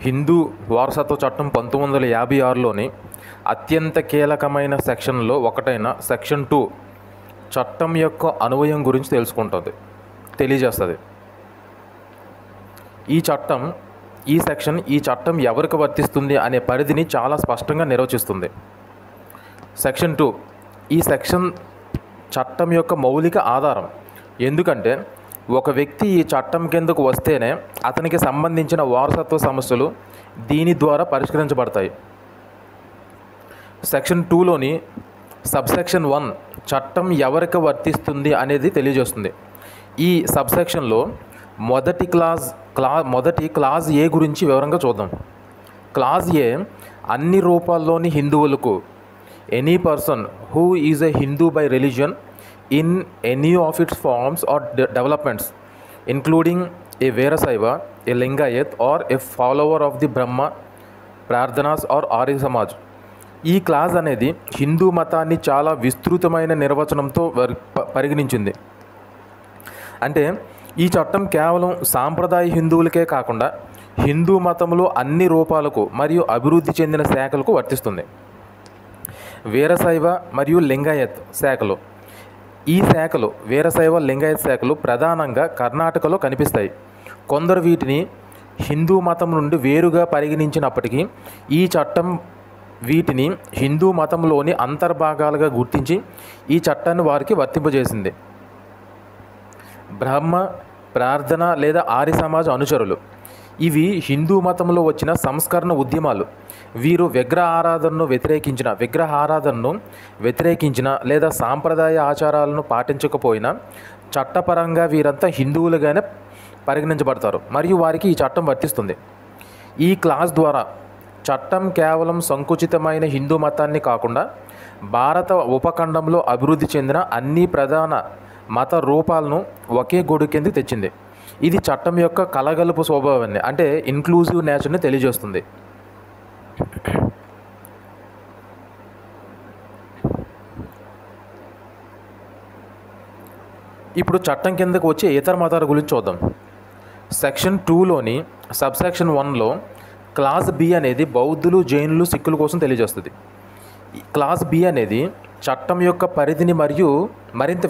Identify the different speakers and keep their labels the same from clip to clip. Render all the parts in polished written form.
Speaker 1: హిందూ వారసత్వ చట్టం 1956లోని అత్యంత కీలకమైన సెక్షన్లో ఒకటైన సెక్షన్ 2 చట్టం యొక్క అన్వయం గురించి తెలియజేస్తుంది. ఈ చట్టం ఎవరికి వర్తిస్తుంది అనే పరిధిని చాలా స్పష్టంగా నిర్వచిస్తుంది. సెక్షన్ 2 ఈ సెక్షన్ చట్టం యొక్క మౌలిక ఆధారం. ఎందుకంటే ఒక వ్యక్తి ఈ చట్టం కిందకు వస్తేనే అతనికి సంబంధించిన వారసత్వ సమస్యలు దీని ద్వారా పరిష్కరించబడతాయి. సెక్షన్ 2లోని సబ్సెక్షన్ 1 చట్టం ఎవరికి వర్తిస్తుంది అనేది తెలియజేస్తుంది. ఈ సబ్సెక్షన్లో మొదటి క్లాజ్ ఏ గురించి వివరంగా చూద్దాం. క్లాజ్ ఏ అన్ని రూపాల్లోని హిందువులకు any person who is a Hindu by religion in any of its forms or developments, including a Veerasaiva, a Lingayat or a follower of the Brahma, Prardhanas or Arya Samaj. ఈ clause అనేది హిందూ మతాన్ని చాలా విస్తృతమైన నిర్వచనంతో పరిగణించింది. అంటే ఈ చట్టం కేవలం సాంప్రదాయ హిందువులకే కాకుండా హిందూ మతంలో అన్ని రూపాలకు మరియు అభివృద్ధి చెందిన శాఖలకు వర్తిస్తుంది. వీరశైవ మరియు లింగాయత్ శాఖలు ఈ శాఖలు వీరశైవ లింగాయత్ శాఖలు ప్రధానంగా కర్ణాటకలో కనిపిస్తాయి. కొందరు వీటిని హిందూ మతం నుండి వేరుగా పరిగణించినప్పటికీ ఈ చట్టం వీటిని హిందూ మతంలోని అంతర్భాగాలుగా గుర్తించి ఈ చట్టాన్ని వారికి వర్తింపజేసింది. బ్రహ్మ, ప్రార్థన లేదా ఆర్య సమాజ్ అనుచరులు ఇవి హిందూ మతంలో వచ్చిన సంస్కరణ ఉద్యమాలు. వీరు విగ్రహారాధనను వ్యతిరేకించిన లేదా సాంప్రదాయ ఆచారాలను పాటించకపోయినా చట్టపరంగా వీరంతా హిందువులుగానే పరిగణించబడతారు మరియు వారికి ఈ చట్టం వర్తిస్తుంది. ఈ క్లాజ్ ద్వారా చట్టం కేవలం సంకుచితమైన హిందూ మతాన్ని కాకుండా భారత ఉపఖండంలో అభివృద్ధి చెందిన అన్ని ప్రధాన మత రూపాలను ఒకే గొడుగు కిందకి తెచ్చింది. ఇది చట్టం యొక్క కలగలుపు స్వభావాన్ని అంటే ఇన్క్లూజివ్ నేచర్ని తెలియజేస్తుంది. ఇప్పుడు చట్టం కిందకు వచ్చే ఇతర మతాల గురించి చూద్దాం. సెక్షన్ 2లోని సబ్సెక్షన్ 1లో క్లాజ్ బి అనేది బౌద్ధులు, జైనులు, సిక్కుల కోసం తెలియజేస్తుంది. క్లాజ్ బి అనేది చట్టం యొక్క పరిధిని మరింత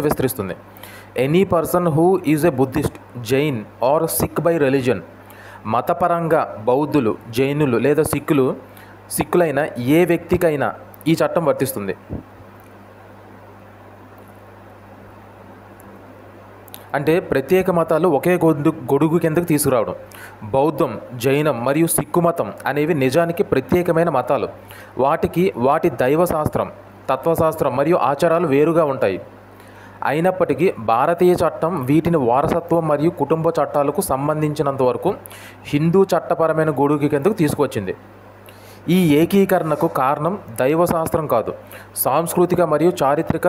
Speaker 1: విస్తరిస్తుంది. Any person who is a Buddhist, Jain or Sikh by religion మతపరంగా బౌద్ధులు, జైనులు లేదా సిక్కులైన ఏ వ్యక్తికైనా ఈ చట్టం వర్తిస్తుంది. అంటే ప్రత్యేక మతాలు ఒకే గొడుగు కిందకు తీసుకురావడం. బౌద్ధం, జైనం మరియు సిక్కు మతం అనేవి నిజానికి ప్రత్యేకమైన మతాలు. వాటి దైవశాస్త్రం, తత్వశాస్త్రం మరియు ఆచారాలు వేరుగా ఉంటాయి. అయినప్పటికీ భారతీయ చట్టం వీటిని వారసత్వం మరియు కుటుంబ చట్టాలకు సంబంధించినంత వరకు హిందూ చట్టపరమైన గొడుగు కిందకు తీసుకువచ్చింది. ఈ ఏకీకరణకు కారణం దైవశాస్త్రం కాదు, సాంస్కృతిక మరియు చారిత్రక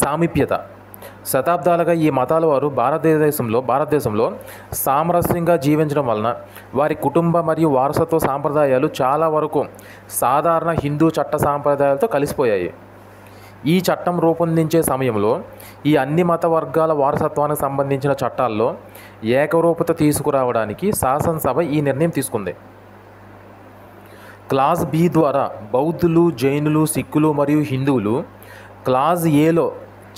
Speaker 1: సామీప్యత. శతాబ్దాలుగా ఈ మతాల వారు భారతదేశంలో సామరస్యంగా జీవించడం వలన వారి కుటుంబ మరియు వారసత్వ సాంప్రదాయాలు చాలా వరకు సాధారణ హిందూ చట్ట సాంప్రదాయాలతో కలిసిపోయాయి. ఈ చట్టం రూపొందించే సమయంలో ఈ అన్ని మత వర్గాల వారసత్వానికి సంబంధించిన చట్టాల్లో ఏకరూపత తీసుకురావడానికి శాసనసభ ఈ నిర్ణయం తీసుకుంది. క్లాజ్ బి ద్వారా బౌద్ధులు, జైనులు, సిక్కులు మరియు హిందువులు క్లాజ్ ఏలో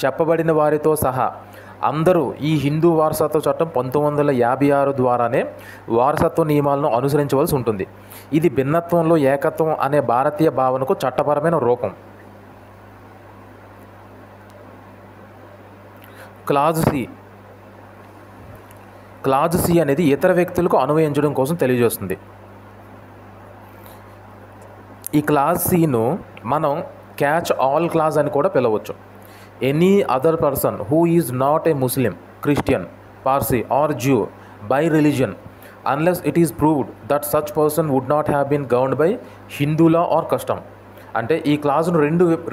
Speaker 1: చెప్పబడిన వారితో సహా అందరూ ఈ హిందూ వారసత్వ చట్టం 1956 ద్వారానే వారసత్వ నియమాలను అనుసరించవలసి ఉంటుంది. ఇది భిన్నత్వంలో ఏకత్వం అనే భారతీయ భావనకు చట్టపరమైన రూపం. క్లాజ్ సి అనేది ఇతర వ్యక్తులకు అన్వయించడం కోసం తెలియజేస్తుంది. ఈ క్లాజ్ సిను మనం క్యాచ్ ఆల్ క్లాజ్ అని కూడా పిలవచ్చు. Any other person who is not a Muslim, Christian, Parsi or Jew by religion unless it is proved that such person would not have been governed by Hindu law or custom. అంటే ఈ క్లాజ్ను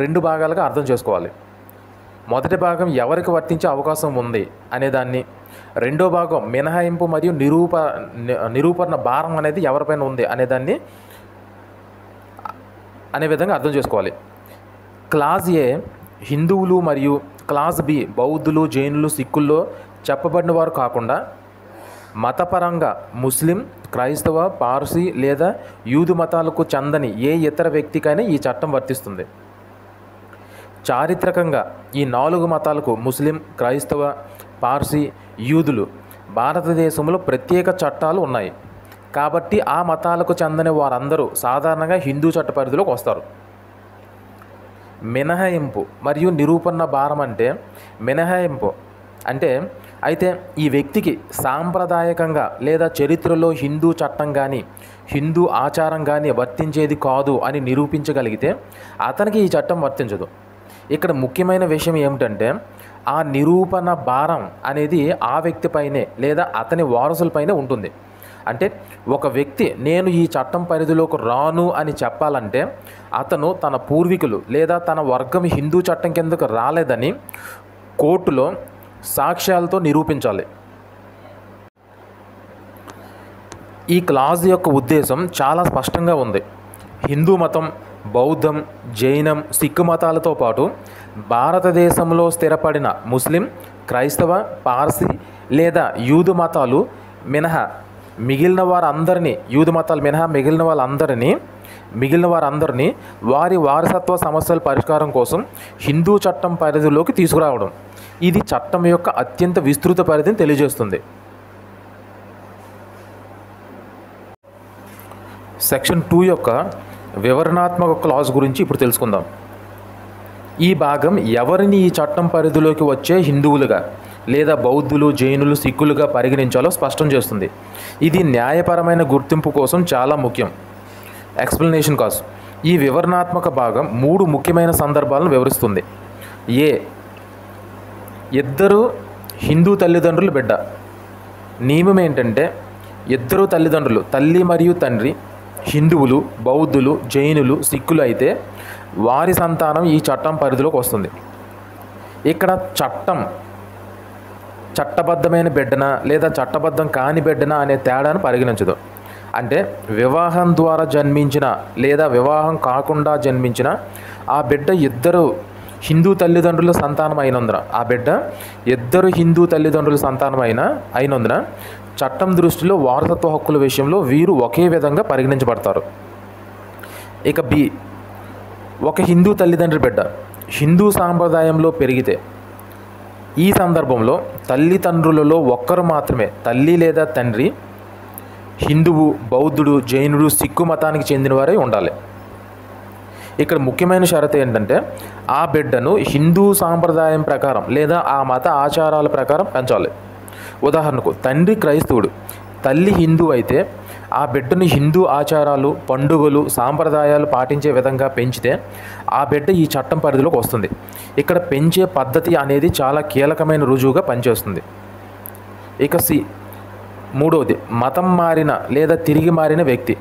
Speaker 1: రెండు భాగాలుగా అర్థం చేసుకోవాలి. మొదటి భాగం ఎవరికి వర్తించే అవకాశం ఉంది అనేదాన్ని, రెండో భాగం మినహాయింపు మరియు నిరూపణ భారం అనేది ఎవరిపైన ఉంది అనే విధంగా అర్థం చేసుకోవాలి. క్లాజ్ ఏ హిందువులు మరియు క్లాజ్ బి బౌద్ధులు, జైనులు, సిక్కుల్లో చెప్పబడిన వారు కాకుండా మతపరంగా ముస్లిం, క్రైస్తవ, పార్సీ లేదా యూదు మతాలకు చెందని ఏ ఇతర వ్యక్తికైనా ఈ చట్టం వర్తిస్తుంది. చారిత్రకంగా ఈ 4 మతాలకు ముస్లిం, క్రైస్తవ, పార్సీ, యూదులు భారతదేశంలో ప్రత్యేక చట్టాలు ఉన్నాయి. కాబట్టి ఆ మతాలకు చెందని వారందరూ సాధారణంగా హిందూ చట్ట పరిధిలోకి వస్తారు. మినహాయింపు మరియు నిరూపణ భారం అంటే మినహాయింపు అంటే అయితే ఈ వ్యక్తికి సాంప్రదాయకంగా లేదా చరిత్రలో హిందూ చట్టం కానీ హిందూ ఆచారం కానీ వర్తించేది కాదు అని నిరూపించగలిగితే అతనికి ఈ చట్టం వర్తించదు. ఇక్కడ ముఖ్యమైన విషయం ఏమిటంటే ఆ నిరూపణ భారం అనేది ఆ వ్యక్తిపైనే లేదా అతని వారసులపైనే ఉంటుంది. అంటే ఒక వ్యక్తి నేను ఈ చట్టం పరిధిలోకి రాను అని చెప్పాలంటే అతను తన పూర్వీకులు లేదా తన వర్గం హిందూ చట్టం కిందకు రాలేదని కోర్టులో సాక్ష్యాలతో నిరూపించాలి. ఈ క్లాజ్ యొక్క ఉద్దేశం చాలా స్పష్టంగా ఉంది. హిందూ మతం, బౌద్ధం, జైనం, సిక్కు మతాలతో పాటు భారతదేశంలో స్థిరపడిన ముస్లిం, క్రైస్తవ, పార్సీ లేదా యూదు మతాలు మినహా మిగిలిన వారందరినీ యూదు మతాలు మినహా మిగిలిన వారందరినీ వారి వారసత్వ సమస్యల పరిష్కారం కోసం హిందూ చట్టం పరిధిలోకి తీసుకురావడం. ఇది చట్టం యొక్క అత్యంత విస్తృత పరిధిని తెలియజేస్తుంది. సెక్షన్ 2 యొక్క వివరణాత్మక క్లాజ్ గురించి ఇప్పుడు తెలుసుకుందాం. ఈ భాగం ఎవరిని ఈ చట్టం పరిధిలోకి వచ్చే హిందువులుగా లేదా బౌద్ధులు, జైనులు, సిక్కులుగా పరిగణించాలో స్పష్టం చేస్తుంది. ఇది న్యాయపరమైన గుర్తింపు కోసం చాలా ముఖ్యం. Explanation cause. ఈ వివరణాత్మక భాగం 3 ముఖ్యమైన సందర్భాలను వివరిస్తుంది. ఏ, ఇద్దరు హిందూ తల్లిదండ్రులు బిడ్డ. నియమం ఏంటంటే ఇద్దరు తల్లిదండ్రులు, తల్లి మరియు తండ్రి హిందువులు, బౌద్ధులు, జైనులు, సిక్కులు అయితే వారి సంతానం ఈ చట్టం పరిధిలోకి వస్తుంది. ఇక్కడ చట్టబద్ధమైన బిడ్డన లేదా చట్టబద్ధం కాని బిడ్డన అనే తేడాను పరిగణించదు. అంటే వివాహం ద్వారా జన్మించిన లేదా వివాహం కాకుండా జన్మించిన ఆ బిడ్డ ఇద్దరు హిందూ తల్లిదండ్రుల సంతానం అయినందున చట్టం దృష్టిలో వారసత్వ హక్కుల విషయంలో వీరు ఒకే విధంగా పరిగణించబడతారు. ఇక బి, ఒక హిందూ తల్లిదండ్రి బిడ్డ హిందూ సాంప్రదాయంలో పెరిగితే ఈ సందర్భంలో తల్లిదండ్రులలో ఒక్కరు మాత్రమే, తల్లి లేదా తండ్రి హిందువు, బౌద్ధుడు, జైనుడు, సిక్కు మతానికి చెందినవారై ఉండాలి. ఇక్కడ ముఖ్యమైన షరతు ఏంటంటే ఆ బిడ్డను హిందూ సాంప్రదాయం ప్రకారం లేదా ఆ మత ఆచారాల ప్రకారం పెంచాలి. ఉదాహరణకు తండ్రి క్రైస్తవుడు, తల్లి హిందూ అయితే ఆ బిడ్డను హిందూ ఆచారాలు, పండుగలు, సాంప్రదాయాలు పాటించే విధంగా పెంచితే ఆ బిడ్డ ఈ చట్టం పరిధిలోకి వస్తుంది. ఇక్కడ పెంచే పద్ధతి అనేది చాలా కీలకమైన రుజువుగా పనిచేస్తుంది. ఇక సి, మూడవది మతం మారిన లేదా తిరిగి మారిన వ్యక్తి.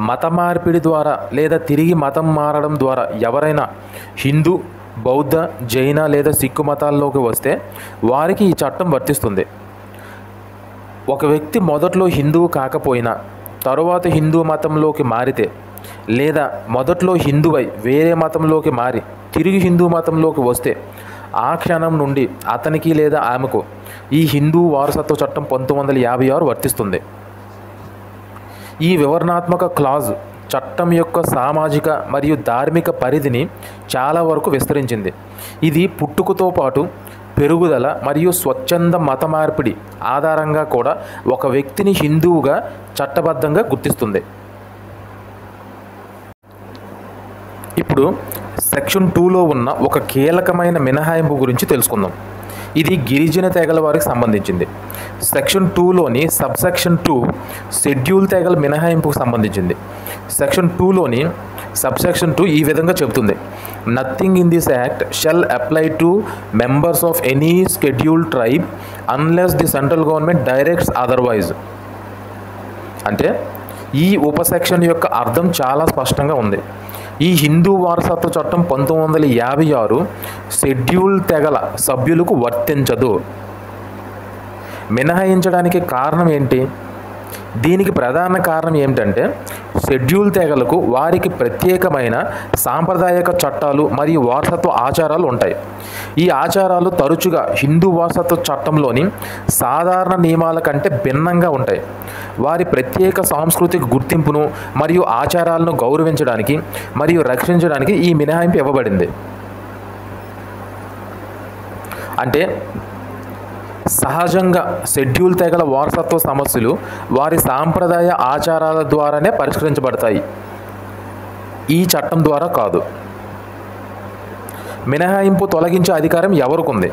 Speaker 1: మత మార్పిడి ద్వారా లేదా తిరిగి మతం మారడం ద్వారా ఎవరైనా హిందూ, బౌద్ధ, జైన లేదా సిక్కు మతాల్లోకి వస్తే వారికి ఈ చట్టం వర్తిస్తుంది. ఒక వ్యక్తి మొదట్లో హిందువు కాకపోయినా తరువాత హిందూ మతంలోకి మారితే లేదా మొదట్లో హిందువై వేరే మతంలోకి మారి తిరిగి హిందూ మతంలోకి వస్తే ఆ క్షణం నుండి అతనికి లేదా ఆమెకు ఈ హిందూ వారసత్వ చట్టం 1956 వర్తిస్తుంది. ఈ వివరణాత్మక క్లాజ్ చట్టం యొక్క సామాజిక మరియు ధార్మిక పరిధిని చాలా వరకు విస్తరించింది. ఇది పుట్టుకతో పాటు పెరుగుదల మరియు స్వచ్ఛంద మత మార్పిడి ఆధారంగా కూడా ఒక వ్యక్తిని హిందువుగా చట్టబద్ధంగా గుర్తిస్తుంది. ఇప్పుడు సెక్షన్ 2లో ఉన్న ఒక కీలకమైన మినహాయింపు గురించి తెలుసుకుందాం. ఇది గిరిజన తెగల వారికి సంబంధించింది. సెక్షన్ 2లోని సబ్సెక్షన్ 2 షెడ్యూల్ తెగల మినహాయింపుకు సంబంధించింది. సెక్షన్ 2లోని సబ్సెక్షన్ 2 ఈ విధంగా చెబుతుంది: nothing in this act shall apply to members of any scheduled tribe unless the central government directs otherwise. అంటే ఈ ఉపసెక్షన్ యొక్క అర్థం చాలా స్పష్టంగా ఉంది. ఈ హిందూ వారసత్వ చట్టం 1956 షెడ్యూల్ తెగల సభ్యులకు వర్తించదు. మినహాయించడానికి కారణం ఏంటి? దీనికి ప్రధాన కారణం ఏమిటంటే షెడ్యూల్ తెగలకు వారికి ప్రత్యేకమైన సాంప్రదాయక చట్టాలు మరియు వారసత్వ ఆచారాలు ఉంటాయి. ఈ ఆచారాలు తరచుగా హిందూ వారసత్వ చట్టంలోని సాధారణ నియమాల కంటే భిన్నంగా ఉంటాయి. వారి ప్రత్యేక సాంస్కృతిక గుర్తింపును మరియు ఆచారాలను గౌరవించడానికి మరియు రక్షించడానికి ఈ మినహాయింపు ఇవ్వబడింది. అంటే సహజంగా షెడ్యూల్ తెగల వారసత్వ సమస్యలు వారి సాంప్రదాయ ఆచారాల ద్వారానే పరిష్కరించబడతాయి, ఈ చట్టం ద్వారా కాదు. మినహాయింపు తొలగించే అధికారం ఎవరికి ఉంది?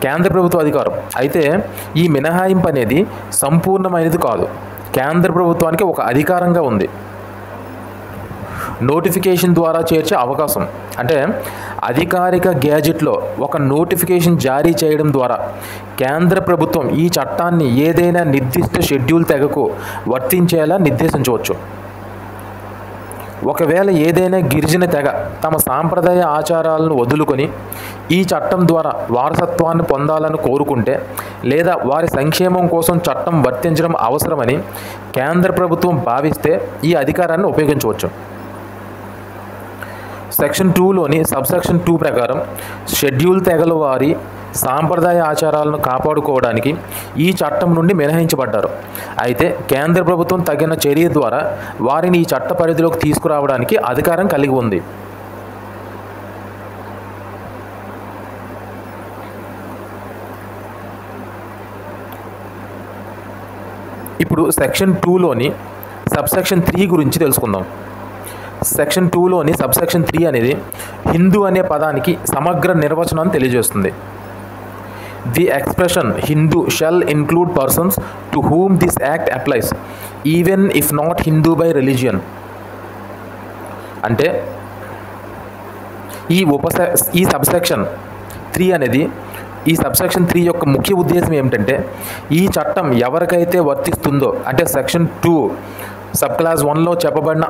Speaker 1: కేంద్ర ప్రభుత్వ అధికారం. అయితే ఈ మినహాయింపు అనేది సంపూర్ణమైనది కాదు. కేంద్ర ప్రభుత్వానికి ఒక అధికారంగా ఉంది. నోటిఫికేషన్ ద్వారా చేర్చే అవకాశం, అంటే అధికారిక గ్యాజెట్లో ఒక నోటిఫికేషన్ జారీ చేయడం ద్వారా కేంద్ర ప్రభుత్వం ఈ చట్టాన్ని ఏదైనా నిర్దిష్ట షెడ్యూల్ తెగకు వర్తించేలా నిర్దేశించవచ్చు. ఒకవేళ ఏదైనా గిరిజన తెగ తమ సాంప్రదాయ ఆచారాలను వదులుకొని ఈ చట్టం ద్వారా వారసత్వాన్ని పొందాలని కోరుకుంటే లేదా వారి సంక్షేమం కోసం చట్టం వర్తించడం అవసరమని కేంద్ర ప్రభుత్వం భావిస్తే ఈ అధికారాన్ని ఉపయోగించవచ్చు. సెక్షన్ 2లోని సబ్సెక్షన్ 2 ప్రకారం షెడ్యూల్ తెగల వారి సాంప్రదాయ ఆచారాలను కాపాడుకోవడానికి ఈ చట్టం నుండి మినహాయించబడ్డారు. అయితే కేంద్ర ప్రభుత్వం తగిన చర్య ద్వారా వారిని ఈ చట్ట పరిధిలోకి తీసుకురావడానికి అధికారం కలిగి ఉంది. ఇప్పుడు సెక్షన్ 2లోని సబ్సెక్షన్ 3 గురించి తెలుసుకుందాం. సెక్షన్ 2లోని సబ్సెక్షన్ 3 అనేది హిందూ అనే పదానికి సమగ్ర నిర్వచనాన్ని తెలియజేస్తుంది. The expression Hindu shall include persons to whom this act applies even if not Hindu by religion. అంటే ఈ సబ్సెక్షన్ 3 అనేది ఈ సబ్సెక్షన్ 3 యొక్క ముఖ్య ఉద్దేశం ఏమిటంటే ఈ చట్టం ఎవరికైతే వర్తిస్తుందో, అంటే సెక్షన్ 2 సబ్ క్లాస్ 1లో చెప్పబడిన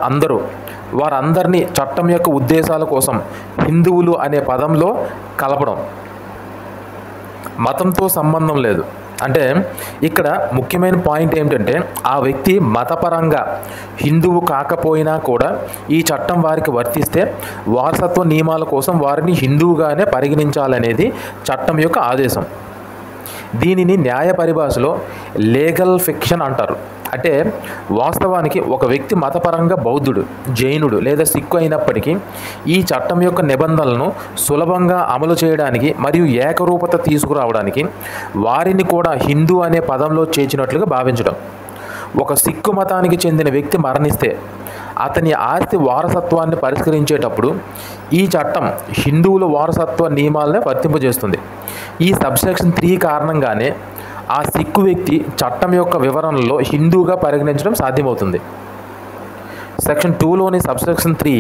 Speaker 1: వారందరినీ చట్టం యొక్క ఉద్దేశాల కోసం హిందువులు అనే పదంలో కలపడం. మతంతో సంబంధం లేదు. అంటే ఇక్కడ ముఖ్యమైన పాయింట్ ఏమిటంటే ఆ వ్యక్తి మతపరంగా హిందువు కాకపోయినా కూడా ఈ చట్టం వారికి వర్తిస్తే వారసత్వ నియమాల కోసం వారిని హిందువుగానే పరిగణించాలనేది చట్టం యొక్క ఆదేశం. దీనిని న్యాయ పరిభాషలో లీగల్ ఫిక్షన్ అంటారు. అంటే వాస్తవానికి ఒక వ్యక్తి మతపరంగా బౌద్ధుడు, జైనుడు లేదా సిక్కు అయినప్పటికీ ఈ చట్టం యొక్క నిబంధనలను సులభంగా అమలు చేయడానికి మరియు ఏకరూపత తీసుకురావడానికి వారిని కూడా హిందూ అనే పదంలో చేర్చినట్లుగా భావించడం. ఒక సిక్కు మతానికి చెందిన వ్యక్తి మరణిస్తే అతని ఆస్తి వారసత్వాన్ని పరిష్కరించేటప్పుడు ఈ చట్టం హిందువుల వారసత్వ నియమాలనే వర్తింపజేస్తుంది. ఈ సబ్సెక్షన్ 3 కారణంగానే ఆ సిక్కు వ్యక్తి చట్టం యొక్క వివరణలో హిందూగా పరిగణించడం సాధ్యమవుతుంది. సెక్షన్ 2లోని సబ్సెక్షన్ 3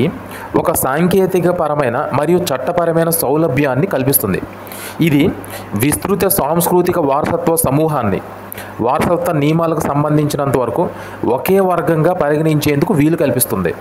Speaker 1: ఒక సాంకేతికపరమైన మరియు చట్టపరమైన సౌలభ్యాన్ని కల్పిస్తుంది. ఇది విస్తృత సాంస్కృతిక వారసత్వ సమూహాన్ని వారసత్వ నియమాలకు సంబంధించినంత వరకు ఒకే వర్గంగా పరిగణించేందుకు వీలు కల్పిస్తుంది.